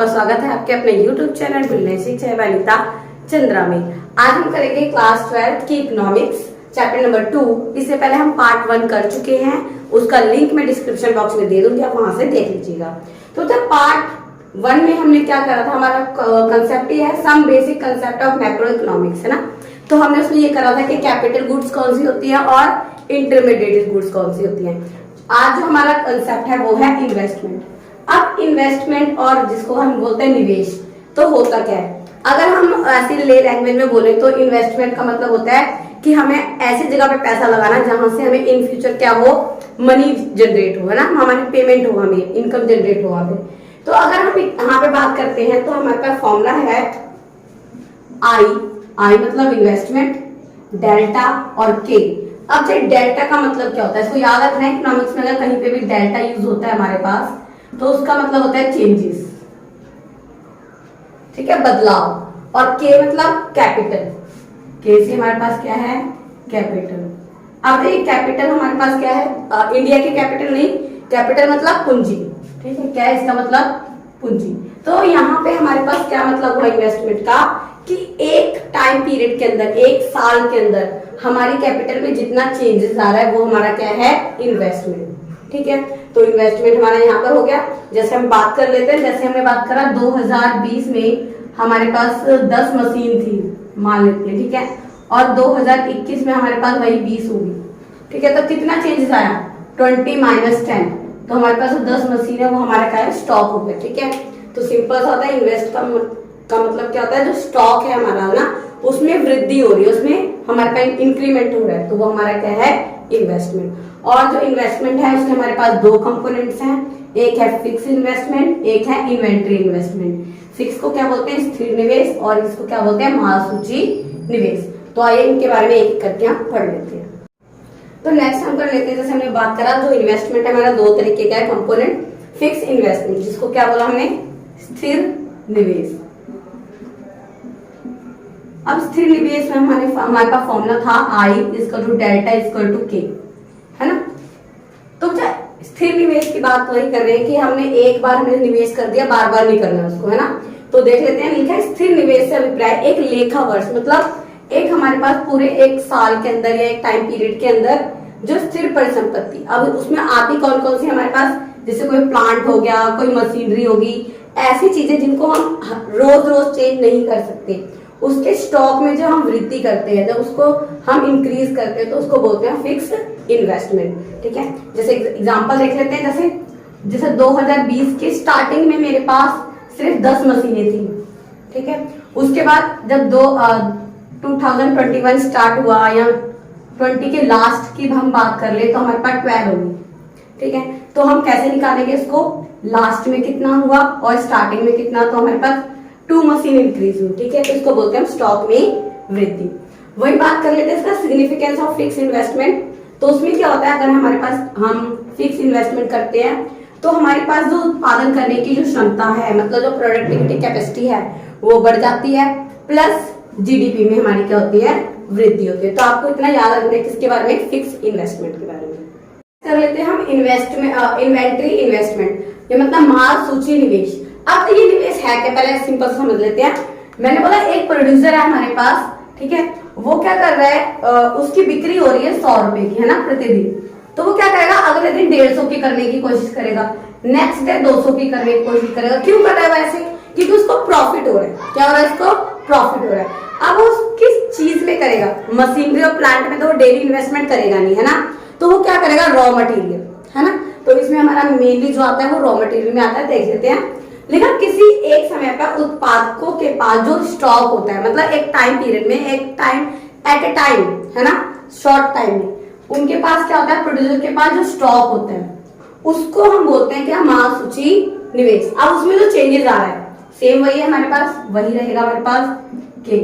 आपका स्वागत है आपके अपने YouTube चैनल बिल्डिंग शिक्षा वनिता चंद्रा में। आज हम करेंगे क्लास 12 की इकोनॉमिक्स चैप्टर नंबर 2। इससे पहले हम पार्ट 1 कर चुके हैं, उसका लिंक मैं डिस्क्रिप्शन बॉक्स में दे दूंगी, आप वहां से देख लीजिएगा। तो पार्ट 1 में हमने क्या करा था, हमारा कंसेप्ट ये है some basic concept of macro economics, है ना। तो हमने उसमें ये करा था कि कैपिटल गुड्स कौन सी होती है और इंटरमीडिएट गुड्स कौन सी होती है। आज जो हमारा कंसेप्ट है वो है इन्वेस्टमेंट। अब इन्वेस्टमेंट और जिसको हम बोलते हैं निवेश, तो होता क्या है, अगर हम ऐसी ले लैंग्वेज में बोले तो इन्वेस्टमेंट का मतलब होता है कि हमें ऐसी जगह पे पैसा लगाना जहां से हमें इन फ्यूचर क्या हो, मनी जनरेट हो, है ना, हमारी पेमेंट हो, हमें इनकम जनरेट हो वहां पे। तो अगर हम यहाँ पे बात करते हैं तो हमारे पास फॉर्मूला है आई मतलब इन्वेस्टमेंट, डेल्टा और के। अब जो डेल्टा का मतलब क्या होता है, इसको याद रखना है। इकोनॉमिक्स में अगर कहीं पे भी डेल्टा यूज होता है हमारे पास तो उसका मतलब होता है चेंजेस, ठीक है, बदलाव। और के मतलब कैपिटल, के से हमारे पास क्या है, कैपिटल। अब ये कैपिटल हमारे पास क्या है, इंडिया के कैपिटल नहीं, कैपिटल मतलब पूंजी, ठीक है, क्या है इसका मतलब पूंजी। तो यहाँ पे हमारे पास क्या मतलब हुआ इन्वेस्टमेंट का, कि एक टाइम पीरियड के अंदर, एक साल के अंदर हमारी कैपिटल में जितना चेंजेस आ रहा है वो हमारा क्या है, इन्वेस्टमेंट, ठीक है। तो इन्वेस्टमेंट हमारा यहाँ पर हो गया। जैसे हम बात कर लेते हैं, जैसे हमने बात करा 2020 में हमारे पास 10 मशीन थी मान लेते हैं, ठीक है, और 2021 में हमारे पास वही 20 होगी, ठीक है। तो कितना चेंजेस आया, 20 - 10, तो हमारे पास 10 मशीन है वो हमारा क्या है, स्टॉक हो गया, ठीक है। तो सिंपल सा होता है इन्वेस्ट का मतलब क्या होता है, जो स्टॉक है हमारा ना उसमें वृद्धि हो रही है, उसमें हमारे पास इंक्रीमेंट हो रहा है, तो वो हमारा क्या है, इन्वेस्टमेंट। और जो इन्वेस्टमेंट है उसके हमारे पास दो कंपोनेंट्स हैं, एक है फिक्स इन्वेस्टमेंट, एक है इन्वेंट्री इन्वेस्टमेंट। फिक्स को क्या बोलते हैं, स्थिर निवेश, और इसको क्या बोलते हैं, महासूची निवेश। तो आइए इनके बारे में एक एक करके हम पढ़ लेते हैं। तो नेक्स्ट हम कर लेते हैं, जैसे हमने बात करा जो इन्वेस्टमेंट है हमारा दो तरीके का है कंपोनेंट, फिक्स इन्वेस्टमेंट जिसको क्या बोला हमने, स्थिर निवेश। अब स्थिर निवेश में हमारे पास फॉर्मूला था I = डेल्टा = K, है ना। तो स्थिर निवेश की बात वही कर रहे हैं कि हमने एक बार हमने निवेश कर दिया, बार बार नहीं करना उसको, है ना। तो देख लेते हैं, लिखा है स्थिर निवेश से अभिप्राय एक लेखा वर्ष, मतलब एक हमारे पास पूरे एक साल के अंदर या एक टाइम पीरियड के अंदर जो स्थिर परिसंपत्ति, अब उसमें आती कौन कौन सी हमारे पास, जैसे कोई प्लांट हो गया, कोई मशीनरी होगी, ऐसी चीजें जिनको हम रोज रोज चेंज नहीं कर सकते, उसके स्टॉक में जो हम वृद्धि करते हैं, जब उसको हम इंक्रीज करते हैं तो उसको बोलते हैं फिक्स इन्वेस्टमेंट, ठीक है। जैसे एग्जांपल देख लेते हैं, जैसे 2020 के स्टार्टिंग में मेरे पास सिर्फ 10 मशीनें थी, ठीक है। उसके बाद जब 2021 स्टार्ट हुआ या 20 के लास्ट की हम बात कर ले तो हमारे पास 12 होगी, ठीक है। तो हम कैसे निकालेंगे इसको, लास्ट में कितना हुआ और स्टार्टिंग में कितना, तो हमारे पास 2 मशीन इंक्रीज हुई, ठीक है। तो इसको बोलते हैं हम स्टॉक में वृद्धि। वही बात कर लेते हैं इसका सिग्निफिकेंस ऑफ फिक्स इन्वेस्टमेंट। तो उसमें क्या होता है, अगर हमारे पास हम फिक्स इन्वेस्टमेंट करते हैं तो हमारे पास जो उत्पादन करने की जो क्षमता है, मतलब जो प्रोडक्टिविटी कैपेसिटी है वो बढ़ जाती है, प्लस जीडीपी में हमारी क्या होती है, वृद्धि होती है। तो आपको इतना याद रखना है किसके बारे में, फिक्स इन्वेस्टमेंट के बारे में। कर लेते हैं हम इन्वेंट्री इन्वेस्टमेंट, ये मतलब माल सूची निवेश। अब ये निवेश है क्या, पहले सिंपल समझ लेते हैं। मैंने बोला एक प्रोड्यूसर है हमारे पास, ठीक है, वो क्या कर रहा है, उसकी बिक्री हो रही है 100 रुपए की, है ना, प्रतिदिन। तो वो क्या करेगा, अगले दिन 150 की करने की कोशिश करेगा, नेक्स्ट डे 200 की करने की कोशिश करेगा। क्यों कर रहा है वैसे, क्योंकि उसको प्रॉफिट हो रहा है। क्या हो रहा है, इसको प्रॉफिट हो रहा है। अब वो किस चीज में करेगा, मशीनरी और प्लांट में तो वो डेली इन्वेस्टमेंट करेगा नहीं, है ना। तो वो क्या करेगा, रॉ मटेरियल, है ना। तो इसमें हमारा मेनली जो आता है वो रॉ मटेरियल में आता है, देख लेते हैं। लेकिन किसी एक समय पर उत्पादकों के पास जो स्टॉक होता है, मतलब एक टाइम पीरियड में, एक टाइम एट ए टाइम, है ना, शॉर्ट टाइम में उनके पास क्या होता है, प्रोड्यूसर के पास जो स्टॉक होता है उसको हम बोलते हैं क्या, महासूची निवेश। अब उसमें जो चेंजेस आ रहा है सेम वही है हमारे पास, वही रहेगा हमारे पास के,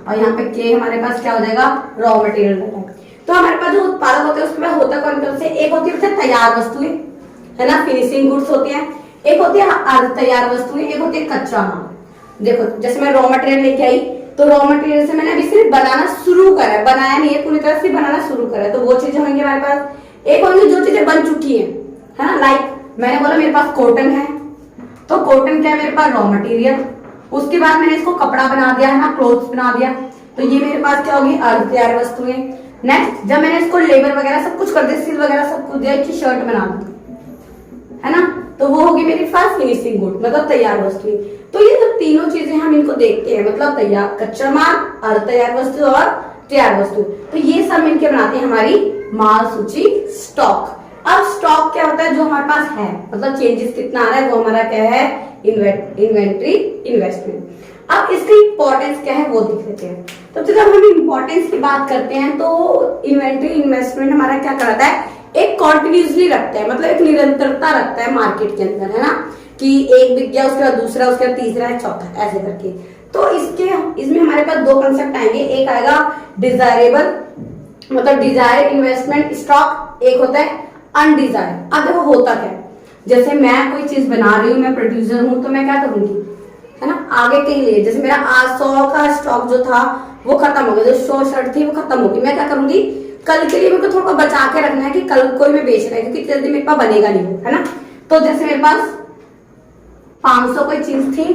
और यहाँ पे के हमारे पास क्या हो जाएगा, रॉ मटेरियल रहेगा। तो हमारे पास जो उत्पादक होते हैं उसके पास होता कौन कौन से, एक होती है तैयार वस्तुएं, है ना, फिनिशिंग गुड्स होते हैं, एक होती है तैयार वस्तुएं, एक होती है कच्चा माल। देखो जैसे मैं रॉ मटेरियल लेके आई तो रॉ मटेरियल से मैंने अभी सिर्फ बनाना शुरू करा है, बनाया नहीं है पूरी तरह से, बनाना शुरू करा है, तो वो चीजें होंगी हमारे पास। एक होंगी जो चीजें बन चुकी है ना, लाइक मैंने बोला मेरे पास कॉटन है, तो कॉटन क्या है मेरे पास रॉ मटेरियल, उसके बाद मैंने इसको कपड़ा बना दिया है ना, क्लोथ्स बना दिया, तो ये मेरे पास क्या होगी अर्ध तैयार वस्तुएं। नेक्स्ट जब मैंने इसको लेबर वगैरह सब कुछ कर दिया, सिल वगैरह सब कुछ दिया, इसकी शर्ट बना दी है ना, तो वो होगी मेरे पास फिनिशिंग गुड मतलब तैयार वस्तुएं। तो ये जब तीनों चीजें हम इनको देखते हैं मतलब तैयार कच्चा माल, अर्ध तैयार वस्तु और तैयार वस्तु, तो ये सब मिलकर बनाती है हमारी माल सूची स्टॉक। अब स्टॉक क्या होता है जो हमारे पास है मतलब चेंजेस कितना आ रहा है वो हमारा क्या है इन्वेंट्री इन्वेस्टमेंट। अब इसकी इंपॉर्टेंस क्या है वो देख लेते हैं। तो जब हम इंपॉर्टेंस की बात करते हैं तो इन्वेंट्री इन्वेस्टमेंट हमारा क्या कराता है, एक कॉन्टिन्यूसली रखता है मतलब एक निरंतरता रखता है मार्केट के अंदर, है ना, कि एक बिक गया उसके बाद दूसरा, उसके बाद तीसरा है, चौथा, ऐसे करके। तो इसमें हमारे पास दो कंसेप्ट आएंगे, एक आएगा डिजायरेबल मतलब डिजायर इन्वेस्टमेंट स्टॉक, एक होता है अनडिजायर। अब देखो होता क्या है, जैसे मैं कोई चीज बना रही हूँ, मैं प्रोड्यूसर हूँ, तो मैं क्या करूंगी है ना आगे के लिए, जैसे मेरा आज 100 का स्टॉक जो था वो खत्म हो गया, जो 100 शर्ट थी वो खत्म होगी, मैं क्या करूंगी कल के लिए मेरे को थोड़ा बचा के रखना है कि कल कोई मैं बेच रहा है क्योंकि जल्दी मेरे पास बनेगा नहीं है ना। तो जैसे मेरे पास 500 कोई चीज थी,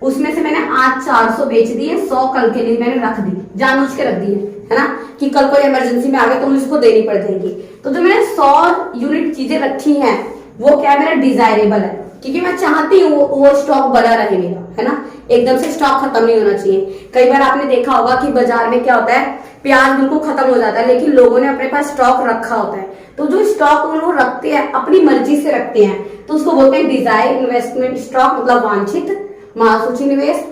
उसमें से मैंने आज 400 बेच दिए, 100 कल के लिए मैंने रख दी, जानबूझ के रख दी है ना, कि कल कोई इमरजेंसी में आ गया तो मुझे उसको देनी पड़ जाएगी। तो जो मैंने 100 यूनिट चीजें रखी हैं वो क्या है मेरा डिजायरेबल है, क्योंकि मैं चाहती हूँ वो स्टॉक बना रहे मेरा, है ना, एकदम से स्टॉक खत्म नहीं होना चाहिए। कई बार आपने देखा होगा कि बाजार में क्या होता है, प्याज बिल्कुल खत्म हो जाता है लेकिन लोगों ने अपने पास स्टॉक रखा होता है, तो जो स्टॉक वो रखते हैं अपनी मर्जी से रखते हैं तो उसको बोलते हैं डिजायर इन्वेस्टमेंट स्टॉक मतलब वांछित माल सूची निवेश।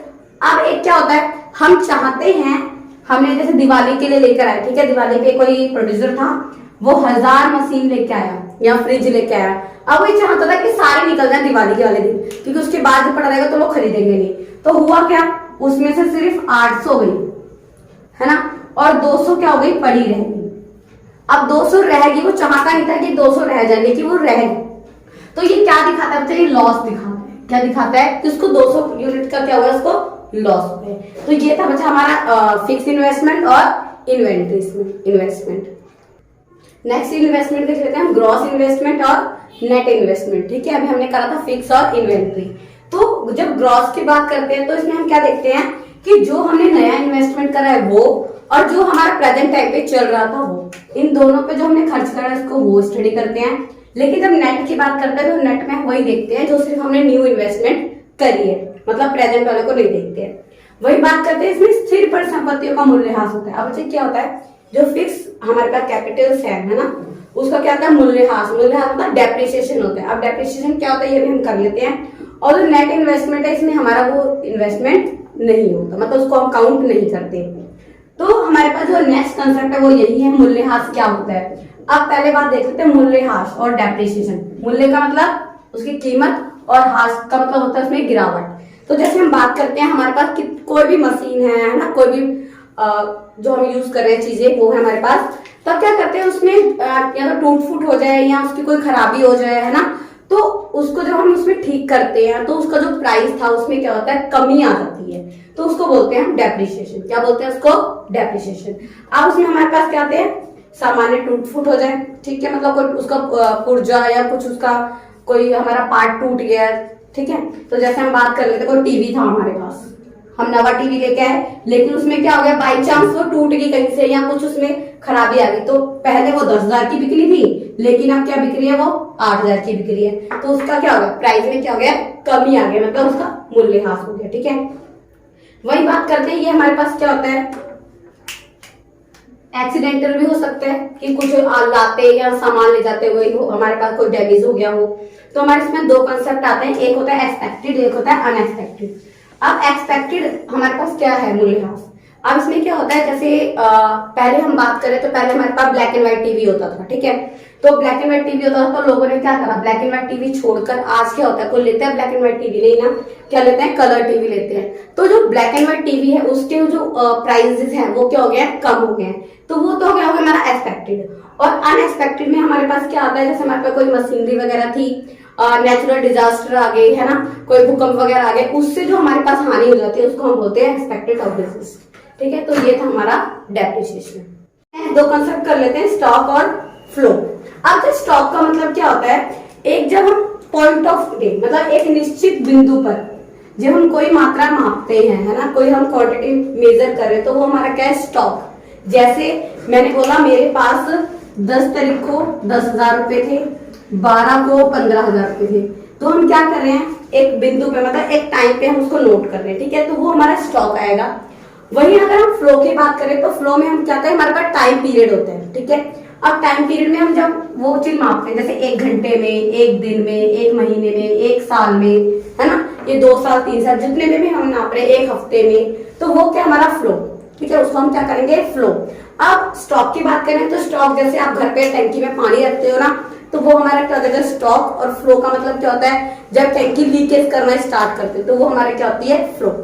अब एक क्या होता है, हम चाहते हैं, हमने जैसे दिवाली के लिए लेकर आए, ठीक है, दिवाली पे कोई प्रोड्यूसर था वो 1000 मशीन लेके आया या फ्रिज लेके आया, अब वो चाहता था कि सारे निकल जाए दिवाली के वाले दिन क्योंकि उसके बाद जब पड़ा रहेगा तो लोग खरीदेंगे नहीं। तो हुआ क्या, उसमें से सिर्फ 800 गई है ना, और 200 क्या हो गई पड़ी रहेगी। अब 200 रहेगी, वो चाहता नहीं था कि 200 रह जाए लेकिन वो रह गई। तो ये क्या दिखाता है बच्चा, ये लॉस दिखाता है, क्या दिखाता है कि उसको 200 यूनिट का क्या हुआ, उसको लॉस हो गया। तो ये था बच्चा हमारा फिक्स इन्वेस्टमेंट और इन्वेंट्री इन्वेस्टमेंट। नेक्स्ट इन्वेस्टमेंट देख लेते हैं हम, ग्रॉस इन्वेस्टमेंट और नेट इन्वेस्टमेंट, ठीक है। अभी हमने करा था फिक्स और इन्वेंट्री। तो जब ग्रॉस की बात करते हैं तो इसमें हम क्या देखते हैं कि जो हमने नया इन्वेस्टमेंट करा है वो और जो हमारा प्रेजेंट टाइम पे चल रहा था वो, इन दोनों पे जो हमने खर्च करा है उसको वो स्टडी करते हैं। लेकिन जब नेट की बात करते हैं तो नेट में वही देखते हैं जो सिर्फ हमने न्यू इन्वेस्टमेंट करी है, मतलब प्रेजेंट वाले को नहीं देखते हैं। वही बात करते हैं इसमें स्थिर परिसंपत्तियों का मूल्यह्रास होता है। अब बच्चे क्या होता है, जो फिक्स हमारे पास कैपिटल है ना, उसका क्या होता है मूल्यह्रास, मूल्यह्रास होता है डेप्रिसिएशन होता है। अब डेप्रिसिएशन क्या होता है ये भी हम कर लेते हैं। और जो नेट इन्वेस्टमेंट है इसमें हमारा वो इन्वेस्टमेंट नहीं होता, मतलब उसको हम काउंट नहीं करते। तो हमारे पास जो नेक्स्ट कंसेप्ट है वो यही है, मूल्यह्रास क्या होता है। अब पहले बात देख लेते हैं मूल्यह्रास और डेप्रिसिएशन। मूल्य का मतलब उसकी कीमत और ह्रास का मतलब होता है उसमें गिरावट। तो जैसे हम बात करते हैं हमारे पास कोई भी मशीन है ना, कोई भी जो हम यूज कर रहे हैं चीजें वो है हमारे पास, तो क्या करते हैं उसमें या तो टूट फूट हो जाए या उसकी कोई खराबी हो जाए, है ना, तो उसको जब हम उसमें ठीक करते हैं तो उसका जो प्राइस था उसमें क्या होता है कमी आ जाती है, तो उसको बोलते हैं हम डेप्रिसिएशन। क्या बोलते हैं उसको, डेप्रिसिएशन। अब उसमें हमारे पास क्या आते हैं, सामान्य टूट फूट हो जाए, ठीक है, मतलब कोई उसका पुर्जा या कुछ उसका कोई हमारा पार्ट टूट गया, ठीक है। तो जैसे हम बात कर लेते कोई टीवी था हमारे पास, हम नवा टीवी लेके आए लेकिन उसमें क्या हो गया, बाई चांस वो टूट गई कहीं से या कुछ उसमें खराबी आ गई, तो पहले वो 10,000 की बिक्री थी लेकिन अब क्या बिक रही है, वो 8,000 की बिक रही है। तो उसका क्या हो गया, प्राइस में क्या हो गया, कमी आ गया, मतलब उसका मूल्यह्रास हो गया, ठीक है। वही बात करते हैं, ये हमारे पास क्या होता है, एक्सीडेंटल भी हो सकता है कि कुछ लाते या सामान ले जाते हुए हमारे पास कोई डैमेज हो गया हो। तो हमारे इसमें दो कंसेप्ट आते हैं, एक होता है एक्सपेक्टेड, एक होता है अनएक्सपेक्टेड। अब एक्सपेक्टेड हमारे पास क्या है, मूल्यह्रास। अब इसमें क्या होता है, जैसे पहले हम बात करें तो पहले हमारे पास ब्लैक एंड व्हाइट टीवी होता था, ठीक है। तो ब्लैक एंड व्हाइट टीवी होता था तो लोगों ने क्या करा, ब्लैक एंड व्हाइट टीवी छोड़कर आज क्या होता है, कोई लेता है ब्लैक एंड व्हाइट टीवी, नहीं ना, क्या लेते हैं, कलर टीवी लेते हैं। तो जो ब्लैक एंड व्हाइट टीवी है उसके जो प्राइसेस हैं वो क्या हो गए, कम हो गए। तो वो तो क्या हो गया हमारा एक्सपेक्टेड। और अनएक्सपेक्टेड में हमारे पास क्या आता है, जैसे हमारे पास कोई मशीनरी वगैरह थी, नेचुरल डिजास्टर आ गई, है ना, कोई भूकंप वगैरह आ गए, उससे जो हमारे पास हानि हो जाती है उसको हम बोलते हैं एक्सपेक्टेड ऑब्वियसली, ठीक है। तो ये था हमारा डेप्रिसिएशन। दो कंसेप्ट कर लेते हैं, स्टॉक और फ्लो। अब जो स्टॉक का मतलब क्या होता है, एक जब हम पॉइंट ऑफ डे, मतलब एक निश्चित बिंदु पर जब हम कोई मात्रा मापते हैं, है ना, कोई हम क्वांटिटी मेजर कर रहे हैं, तो वो हमारा क्या है, स्टॉक। जैसे मैंने बोला मेरे पास 10 तारीख को 10,000 रुपए थे, 12 को 15,000 रुपए थे, तो हम क्या कर रहे हैं, एक बिंदु पे मतलब एक टाइम पे हम उसको नोट कर रहे हैं, ठीक है, तो वो हमारा स्टॉक आएगा। वही अगर हम फ्लो की बात करें तो फ्लो में हम क्या करें, हमारे पास टाइम पीरियड होते हैं, ठीक है। अब टाइम पीरियड में हम जब वो चीज मापते हैं, जैसे 1 घंटे में, 1 दिन में, 1 महीने में, 1 साल में, है ना, ये 2 साल 3 साल जितने में भी हम नाप रहे हैं, 1 हफ्ते में, तो वो क्या हमारा फ्लो, ठीक है, उसको हम क्या करेंगे, फ्लो। अब स्टॉक की बात करें तो स्टॉक जैसे आप घर पे टंकी में पानी रखते हो ना, तो वो हमारा क्या होता है स्टॉक, और फ्लो का मतलब क्या होता है, जब टंकी लीकेज करना स्टार्ट करते तो वो हमारे क्या होती है, फ्लो।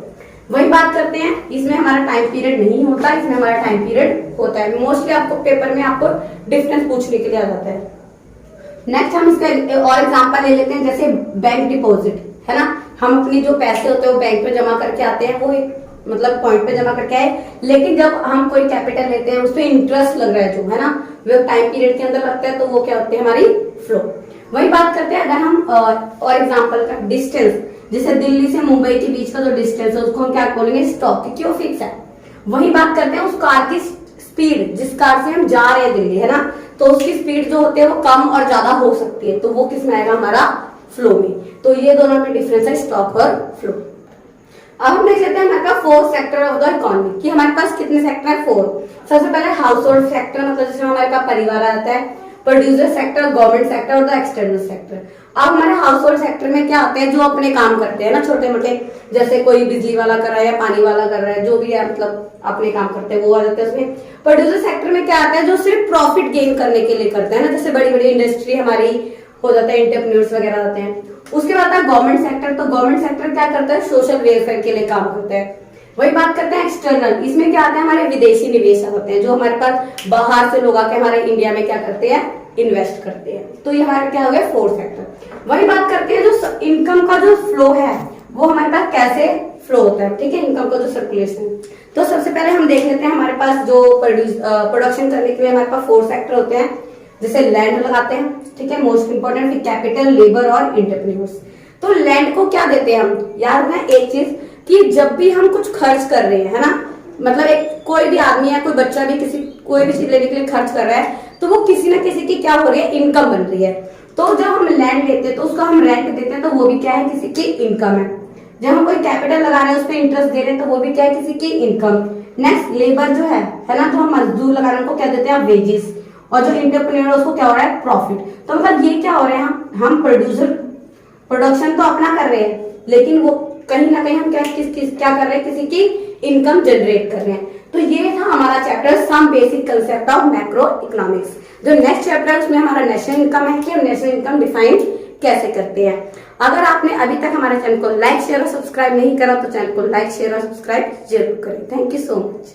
वही बात करते हैं, इसमें हमारा टाइम पीरियड नहीं होता, इसमें हमारा टाइम पीरियड होता है। मोस्टली आपको पेपर में आपको डिफरेंस पूछने के लिए आ जाता है। नेक्स्ट हम इसका और एग्जांपल ले लेते हैं, जैसे बैंक डिपॉजिट, है ना, हम अपनी जो पैसे होते हैं वो बैंक में जमा करके आते हैं, वो एक मतलब पॉइंट पे जमा करके आए, लेकिन जब हम कोई कैपिटल लेते हैं उस पर इंटरेस्ट लग रहा है जो, है ना, वो टाइम पीरियड के अंदर लगता है, तो वो क्या होती है, हमारी फ्लो। वही बात करते हैं अगर हम और एग्जांपल का डिस्टेंस, जैसे दिल्ली से मुंबई के बीच का जो डिस्टेंस है उसको हम क्या बोलेंगे, स्टॉक, क्योंकि वो फिक्स है। वही बात करते हैं उस कार की स्पीड, जिस कार से हम जा रहे हैं दिल्ली, है ना, तो उसकी स्पीड जो होती है वो कम और ज्यादा हो सकती है, तो वो किस में आएगा, हमारा फ्लो में। तो ये दोनों में डिफरेंस है, स्टॉक और फ्लो। अब हम देख लेते हैं हमारे पास 4 सेक्टर ऑफ द इकोनॉमी, कि हमारे पास कितने सेक्टर है, 4। सबसे पहले हाउस होल्ड सेक्टर, मतलब जिसमें हमारे पास परिवार आता है, प्रोड्यूसर सेक्टर, गवर्नमेंट सेक्टर और द एक्सटर्नल सेक्टर। अब हमारे हाउस होल्ड सेक्टर में क्या आते हैं, जो अपने काम करते हैं ना, छोटे मोटे, जैसे कोई बिजली वाला कर रहा है या पानी वाला कर रहा है, जो भी है मतलब अपने काम करते हैं, वो आ जाते हैं उसमें। प्रोड्यूसर सेक्टर में क्या आता है, जो सिर्फ प्रॉफिट गेन करने के लिए करते हैं ना, जैसे बड़ी बड़ी इंडस्ट्री हमारी हो जाता है, एंटरप्रेन्योर्स वगैरह आते हैं। उसके बाद आता है गवर्नमेंट सेक्टर, तो गवर्नमेंट सेक्टर क्या करता है, सोशल वेलफेयर के लिए काम करता है। वही बात करते हैं एक्सटर्नल, इसमें क्या आते हैं, हमारे विदेशी निवेशक होते हैं, जो हमारे पास बाहर से लोग आके हमारे इंडिया में क्या करते हैं, इन्वेस्ट करते हैं, तो ये हमारा क्या हो गया, 4 सेक्टर। वही बात करते हैं जो इनकम का जो फ्लो है वो हमारे पास कैसे फ्लो होता है, ठीक है, इनकम का जो सर्कुलेशन। तो सबसे पहले हम देख लेते हैं हमारे पास जो प्रोडक्शन करने के लिए हमारे पास 4 सेक्टर होते हैं, जैसे लैंड लगाते हैं, ठीक है, मोस्ट इंपोर्टेंट, फिर कैपिटल, लेबर और एंटरप्रेन्योर्स। तो लैंड को क्या देते हैं हम, याद रखना एक चीज, कि जब भी हम कुछ खर्च कर रहे हैं, है ना, मतलब एक कोई भी आदमी है, कोई बच्चा भी किसी कोई भी चीज लेने के लिए खर्च कर रहा है, तो वो किसी ना किसी की क्या हो रही है, इनकम बन रही है। तो जब हम लैंड लेते हैं तो उसको हम रेंट देते हैं, तो वो भी क्या है, किसी की इनकम है। जब हम कोई कैपिटल लगा रहे हैं उस पर इंटरेस्ट दे रहे हैं, तो वो भी क्या है, किसी की इनकम। नेक्स्ट लेबर जो है ना, जो हम मजदूर लगा रहे हैं उनको क्या देते हैं, वेजेस। और जो एंटरप्रेन्योर है उसको क्या हो रहा है, प्रॉफिट। तो मतलब ये क्या हो रहे हैं, हम प्रोडक्शन तो अपना कर रहे हैं, लेकिन वो कहीं ना कहीं हम क्या कर रहे हैं, किसी की इनकम जनरेट कर रहे हैं। तो ये था हमारा chapter some basic concept of macro economics. जो नेक्स्ट चैप्टर है उसमें हमारा नेशनल इनकम है, कि हम नेशनल इनकम डिफाइन कैसे करते हैं। अगर आपने अभी तक हमारे चैनल को लाइक शेयर और सब्सक्राइब नहीं करा तो चैनल को लाइक शेयर और सब्सक्राइब जरूर करें। Thank you so much.